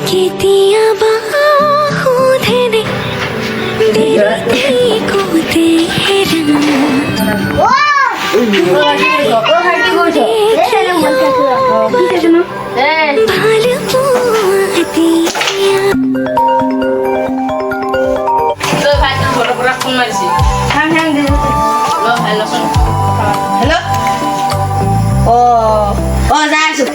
कितिया बाहों धेने बेरती को तेरा Hello? Oh, ra rồi.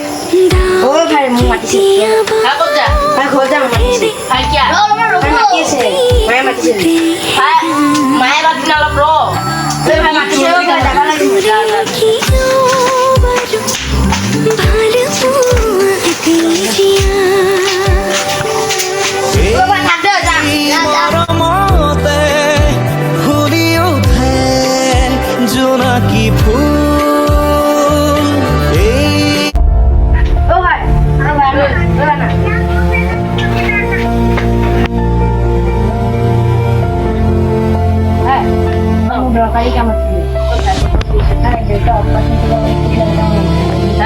Ôi, phải mua mặt gì? Hả con dạ? Phải khổ ra mặt gì? Hai kia. Phải mặt kia gì? Phải mặt gì? Hai. Mai bắt nào là pro. Phải mặt kia cái đã có là জোনাকি ফুল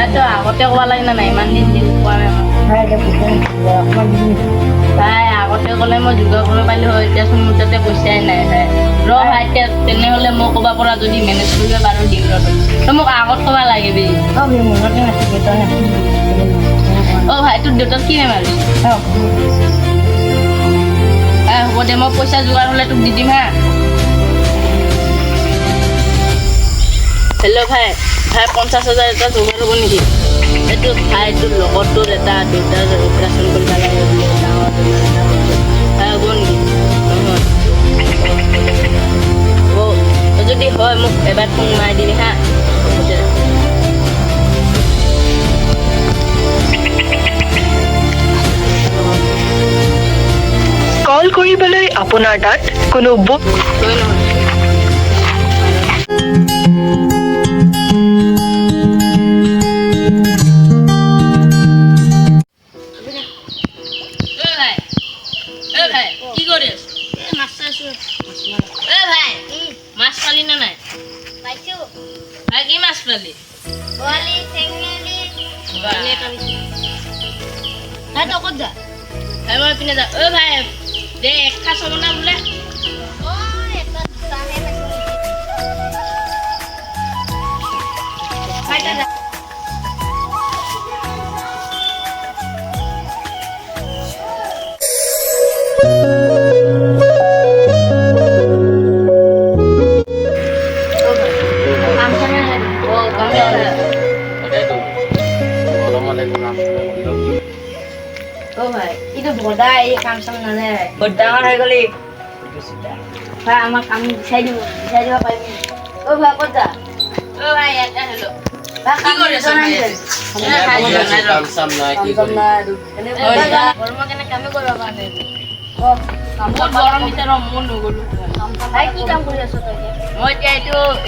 Itu aku teh kepala ini nih mandi di kuala. Saya aku teh kalau mau juga kalau balik hoy dia semua teh kusian nih. Roh hati tene oleh mau coba pura tuh di manage juga baru di roh. Kamu aku coba lagi bi. Oh, belum ngerti masih gitu ya. Oh, itu dokter kini mas. Oh. Udah mau puasa juga oleh tuh di dim ha. Hello ভাই ভাই 50,000 এটা জোগাৰ হ'ব নেকি এইটো ভাইটো লগৰটোৰ এটা দুটাৰ operation কৰিব লাগে বুলি ডাঙৰ ভাই হ'ব নেকি যদি হয় মোক এবাৰ ফোন মাৰি দিবি হা কল কৰিবলৈ আপোনাৰ তাত কোনো বুক ডাঙৰ হৈ গলি ভাই আমাক কাম বিচাৰি দিব পাৰিবি অ ভাই ক'ত যা অ ভাই এটা হেল্ল ভাই কাম কৰিছ কাম চাম নাই কি কৰি গৰমৰ কাৰণে কামে কৰিব পৰা নাই বহুত গৰম দিছে ৰ মই নগলো ভাই কি কাম কৰি আছ তই মই এতিয়া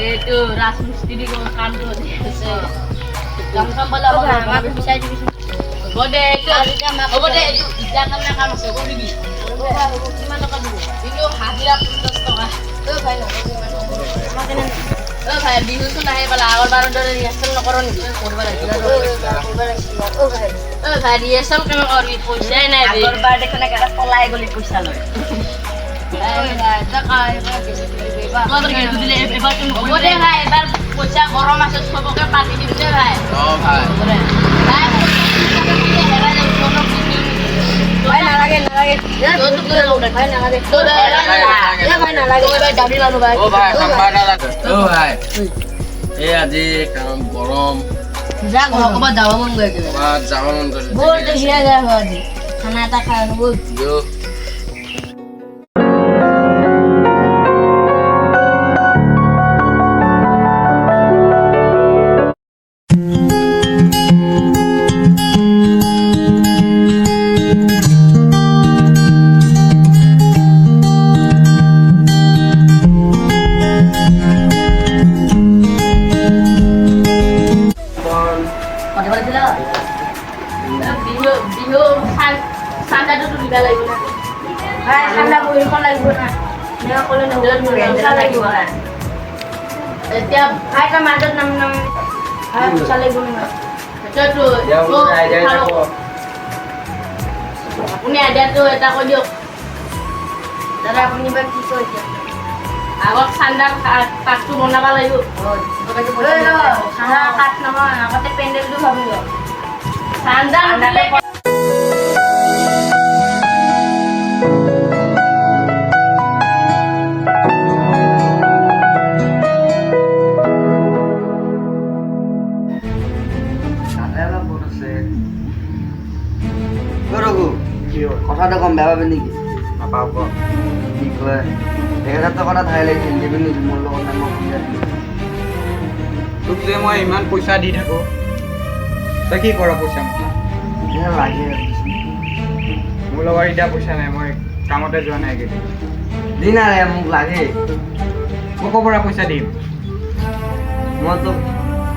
এইটো ৰাজমিস্ত্ৰী কাম কৰি আছে কাম চাম বলা আমাক বিচাৰি দিবি হ'ব দে এইটো ইটা কাৰণে কাম আছে কৰিবি কিমান টকা দিব কিন্তু হাজিৰা 50 টকা ভাই আমাক এনে ভাই বিহুটো নাহে পালা আগৰ বাৰৰ দৰে ৰিহাৰ্চেল নকৰো নেকি কৰিব লাগিব ভাই ৰিহাৰ্চেল কেনে কৰিবি পইচাই নাই আগৰ বাৰ দেখোন একেটা পলাই গলি পইচা লৈ এবাৰ পইচা গৰম আছে চবকে পাতি দিম দে ভাই ভাই নালাগে দাবি মানুহ ভাই এই আজি কাম গৰম যা ঘৰ ক'ৰবাত যাব মন গৈ আছে যাব মন কৰিছে বহুত দেখিয়া যায় আজি খানা এটা খাই আনো বল ঠাণ্ডা বহিব লাগিব না ক'লে লাগিব এতিয়া ভাইটা মাজত নাম পইচা লাগিব না আপুনি আইডিয়াটো এটা কৈ দিয়ক দাদা আপুনি বা কি কৈছে আগত ঠাণ্ডাৰ কাঠটো বনাব লাগিব খানা কাঠ নহয় আগতে পেণ্ডেলটো ভাবিব ঠাণ্ডা কথাটো কম বেয়া পাবি নেকি নাপাব কি কয় 1000 টকা ধাৰ লাগিছিল দিবি নেকি মোৰ লগত নাই মই পইচা দিম তোক যে মই ইমান পইচা দি থাকো তই কি কৰ পইচা মোক লাগে মোৰ লগত এতিয়া পইচা নাই মই কামতে যোৱা নাই এইকেইদিন দিন আৰে মোক লাগে মই ক'ৰ পৰা পইচা দিম মই তোক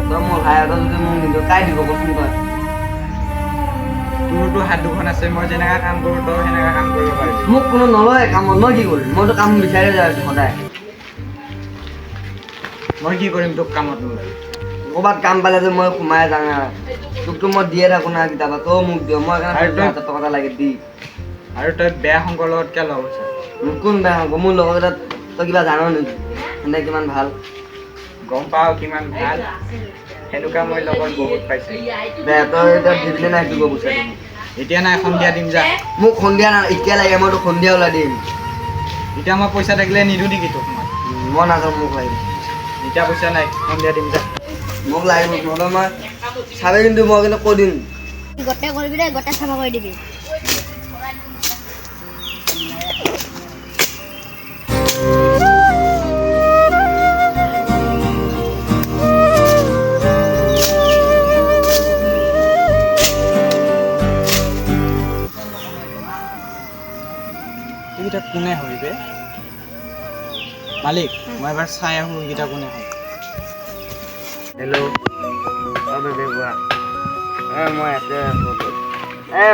তই মোৰ ভাই এটা যদি মোক নিদিওঁ কাই দিব কচোন তই তোৰতো হাত দুখন আছে মই যেনেকা কাম কৰোঁ তই সেনেকা কাম কৰিব পাৰিবি মোক কোনো নলয় কামত মই কি কৰিম মইতো কাম বিচাৰি যাই আছোঁ সদায় মই কি কৰিম তোক কামত নলয় ক'ৰবাত কাম পালে যে মই সোমাই যাওঁ তোকতো মই দিয়ে থাকোঁ না কেতিয়াবা তই মোক দিয় মই সেইকাৰণে 1000 টকা এটা লাগে দি আৰু তই বেয়া সংগৰ লগত কিয় লগ হৈছ মোক কোন বেয়া হ'ব মোৰ লগৰ কেইটাত তই কিবা জান নেকি সিহঁতে কিমান ভাল গম পাওঁ কিমান ভাল সেনেকুৱা মই লগত বহুত পাইছোঁ দে তই এতিয়া দিবি নাই সেইটো ক'ব বিচাৰি এতিয়া নাই সন্ধিয়া দিম যা মোক সন্ধিয়া এতিয়া লাগে মই তোক সন্ধিয়া ওলাই দিম এতিয়া মই পইচা থাকিলে নিদিওঁ নেকি তোক মই নাযাওঁ মোক লাগিব এতিয়া পইচা নাই সন্ধিয়া দিম যা মোক লাগিব নহ'লে মই চাবি কিন্তু মই কিন্তু কৈ দিম গোটেই কৰিবি দে গোটেই চাফা কৰি দিবি এইকেইটা কোনে হয় বে মালিক মই এবাৰ চাই আহোঁ এইকেইটা কোনে হয় হেল্ল' অঁ বেবী কোৱা মই ইয়াতে আছোঁ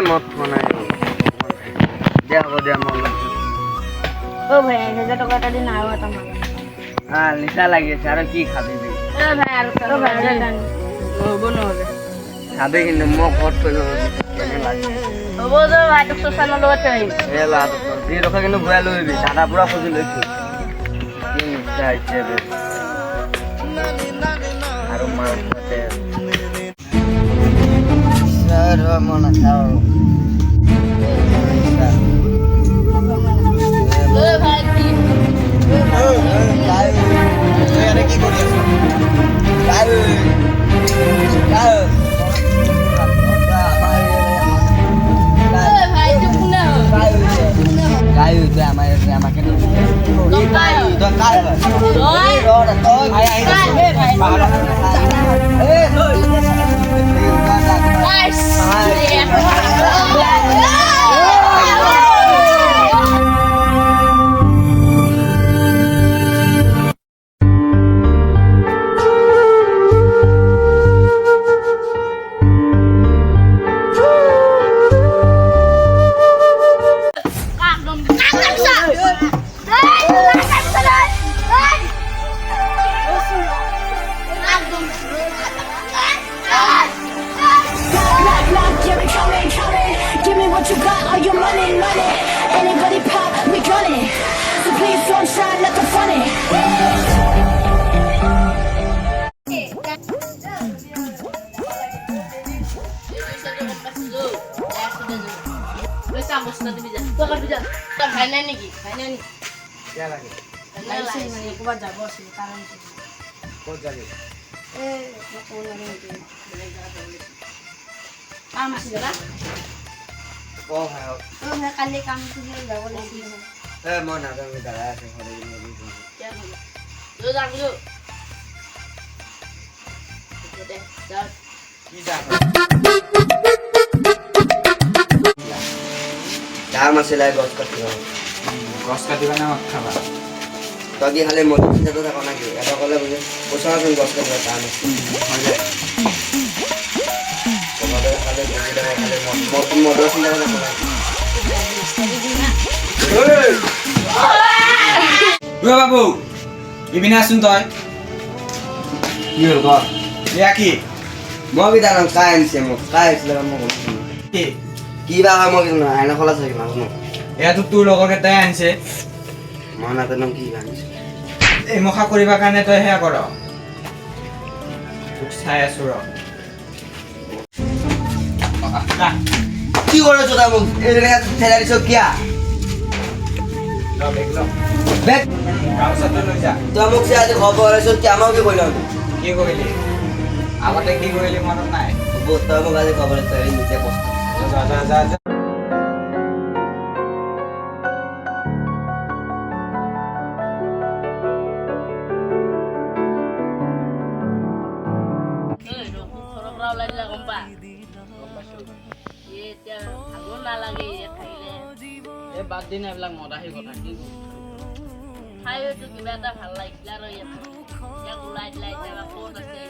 মই ফোন আহিব দিয়া হ'ব দিয়া মই ভাই 1000 টকা এটা দিন আৰু এটা মান নিচা লাগি আছে আৰু কি খাবি বে ভাই আৰু ভাই হ'ব নহ'লে খাবি কিন্তু মই ঘৰত থৈ যাব কেনে লাগে হ'ব যে ভাইটোক শশানৰ লগত থৈ আহিম এই ল'ৰাটো যি ৰখা কিন্তু ঘূৰাই লৈ আহিবি দাদা পূৰা খুজি লৈছোঁ কি নিচা আহিছে বে আৰু মাৰ মই নাখাওঁ Give me what you got, all your money. Anybody pop, we gun it. So please don't try nothing funny. কিয় লাগে ক'ত যাবি কালি কাম যাব লাগিছিল মই নাজানো দাদা আছে কাম আছিলে গছ কাটিব গছ কাটিবা নে মদ খাবা তই কি খালি মধু চিন্তাটো থাক নাকি এটা ক'লে বুজি পইচাচোন গছ কাটিব কাম আছে হৈ যায় খালে মধুৰ চিন্তা থাক বাবু ইপিনে আছোন তই কি হ'ল ক এয়া কি মই কি জানো কাই আনিছে মোক কাই আহিছিলে মই কৈছোঁ কি কি বা হয় মই কিছু নহয় আইনা খোলা চাগে নাজানো এয়াতো তোৰ লগৰ কেইটাই আনিছে মই নাজানো কি আনিছে এই মখা কৰিবৰ কাৰণে তই সেয়া কৰ তোক চাই আছো ৰ কি কৰিছ তই মোক এইবিলাক ঠেলা দিছ কিয়া বেগ গামোচাটো লৈ যা তই মোক যে আজি খবৰ আহিছ কি আমাক কি কৰিল কি কৰিলি আগতে কি কৰিলি মনত নাই তই মোক আজি খবৰ তই নিজে কষ্ট যা যা যা যা ঘৰৰ পৰা ওলাই দিলে গম পা এতিয়া ভালো নালাগে ইয়াত থাকিলে এই বাদ দিন এইবিলাক মদাহী কথা কি খাই হয়তো কিবা এটা ভাল লাগিছিলে আৰু ইয়াত ওলাই দিলে এতিয়া ক'ত আছে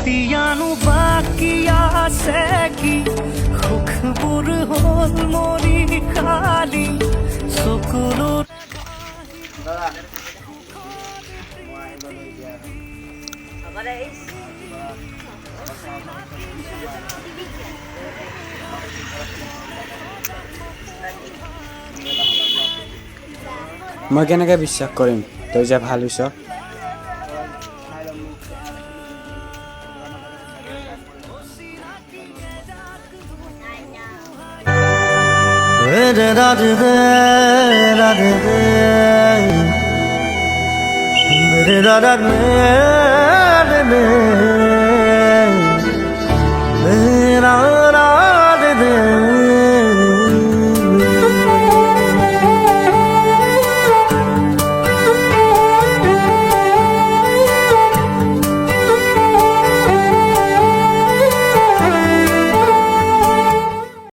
পিয়ানো বাকি আছে কি সুখবোৰ হ'ল মৰি খালি চকুলত মই কেনেকৈ বিশ্বাস কৰিম তই যে ভাল হৈছ da da da